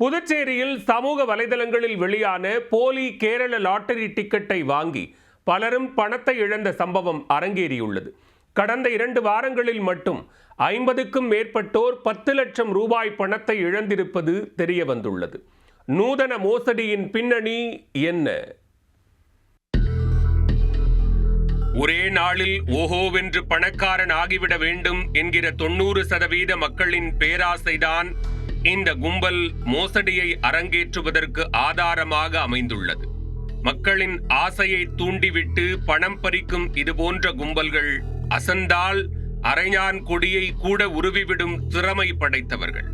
புதுச்சேரியில் சமூக வலைதளங்களில் வெளியான போலி கேரள லாட்டரி டிக்கெட்டை வாங்கி பலரும் பணத்தை இழந்த சம்பவம் அரங்கேறியுள்ளது. கடந்த 2 வாரங்களில் மட்டும் 50க்கும் மேற்பட்டோர் 10 லட்சம் ரூபாய் பணத்தை இழந்திருப்பது தெரிய வந்துள்ளது. நூதன மோசடியின் பின்னணி என்ன? ஒரே நாளில் ஓஹோவென்று பணக்காரன் ஆகிவிட வேண்டும் என்கிற 90% மக்களின் பேராசைதான் இந்த கும்பல் மோசடியை அரங்கேற்றுவதற்கு ஆதாரமாக அமைந்துள்ளது. மக்களின் ஆசையை தூண்டிவிட்டு பணம் பறிக்கும் இதுபோன்ற கும்பல்கள் அசந்தால் அரைஞான் கொடியை கூட உருவிவிடும் திறமை படைத்தவர்கள்.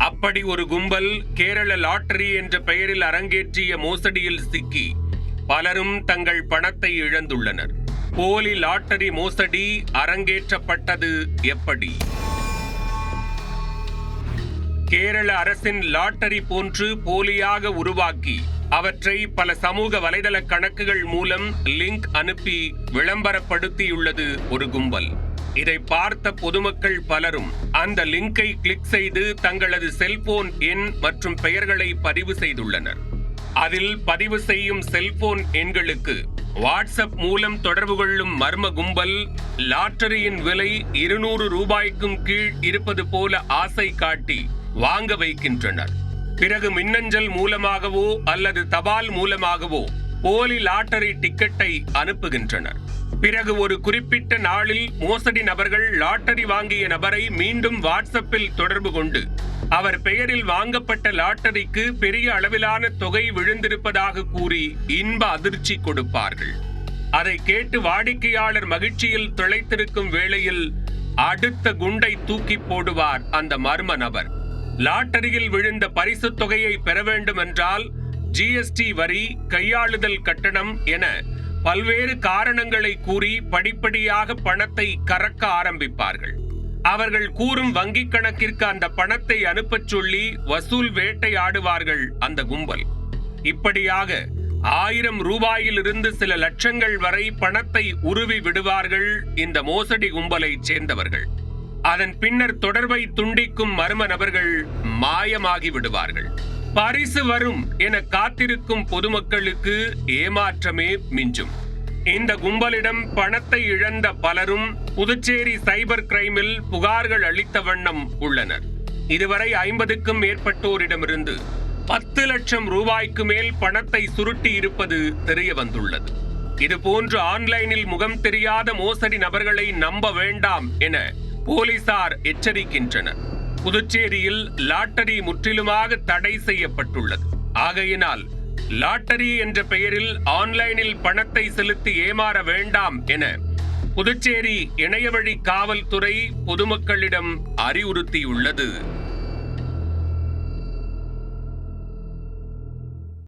அப்படி ஒரு கும்பல் கேரள லாட்டரி என்ற பெயரில் அரங்கேற்றிய மோசடியில் சிக்கி பலரும் தங்கள் பணத்தை இழந்துள்ளனர். போலி லாட்டரி மோசடி அரங்கேற்றப்பட்டது எப்படி? கேரள அரசின் லாட்டரி போன்று போலியாக உருவாக்கி அவற்றை பல சமூக வலைதள கணக்குகள் மூலம் லிங்க் அனுப்பி விளம்பரப்படுத்தியுள்ளது ஒரு கும்பல். இதை பார்த்த பொதுமக்கள் பலரும் அந்த லிங்கை கிளிக் செய்து தங்களது செல்போன் எண் மற்றும் பெயர்களை பதிவு செய்துள்ளனர். அதில் பதிவு செய்யும் செல்போன் எண்களுக்கு வாட்ஸ்அப் மூலம் தொடர்பு கொள்ளும் மர்ம கும்பல் லாட்டரியின் விலை 200 ரூபாய்க்கும் கீழ் இருப்பது போல ஆசை காட்டி வாங்க வைக்கின்றனர். பிறகு மின்னஞ்சல் மூலமாகவோ அல்லது தபால் மூலமாகவோ போலி லாட்டரி டிக்கெட்டை அனுப்புகின்றனர். பிறகு ஒரு குறிப்பிட்ட நாளில் மோசடி நபர்கள் லாட்டரி வாங்கிய நபரை மீண்டும் வாட்ஸ்அப்பில் தொடர்பு கொண்டு அவர் பெயரில் வாங்கப்பட்ட லாட்டரிக்கு பெரிய அளவிலான தொகை விழுந்திருப்பதாக கூறி இன்ப அதிர்ச்சி கொடுப்பார்கள். அதை கேட்டு வாடிக்கையாளர் மகிழ்ச்சியில் திளைத்திருக்கும் வேளையில் அடுத்த குண்டை தூக்கி போடுவார் அந்த மர்ம நபர். லாட்டரியில் விழுந்த பரிசு தொகையை பெற வேண்டும் என்றால் GST வரி, கையாளுதல் கட்டணம் என பல்வேறு காரணங்களை கூறி படிப்படியாக பணத்தை கறக்க ஆரம்பிப்பார்கள். அவர்கள் கூறும் வங்கி கணக்கிற்கு அந்த பணத்தை அனுப்பச் சொல்லி வசூல் வேட்டையாடுவார்கள் அந்த கும்பல். இப்படியாக 1000 ரூபாயிலிருந்து சில லட்சங்கள் வரை பணத்தை உருவி விடுவார்கள் இந்த மோசடி கும்பலை சேர்ந்தவர்கள். அதன் பின்னர் தொடர்பை துண்டிக்கும் மர்ம நபர்கள் மாயமாகி விடுவார்கள். பரிசு வரும் என காத்திருக்கும் பொதுமக்களுக்கு ஏமாற்றமே மிஞ்சும். இந்த கும்பலிடம் பணத்தை இழந்த பலரும் புதுச்சேரி சைபர் கிரைமில் புகார்கள் அளித்த வண்ணம் உள்ளனர். இதுவரை 50க்கும் மேற்பட்டோரிடமிருந்து 10 லட்சம் ரூபாய்க்கு மேல் பணத்தை சுருட்டி இருப்பது தெரிய வந்துள்ளது. இதுபோன்று ஆன்லைனில் முகம் தெரியாத மோசடி நபர்களை நம்ப வேண்டாம் என போலீசார் எச்சரிக்கின்றனர். புதுச்சேரியில் லாட்டரி முற்றிலுமாக தடை செய்யப்பட்டுள்ளது. ஆகையினால் லாட்டரி என்ற பெயரில் ஆன்லைனில் பணத்தை செலுத்தி ஏமாற வேண்டாம் என புதுச்சேரி இணையவழி காவல்துறை பொதுமக்களிடம் அறிவுறுத்தியுள்ளது.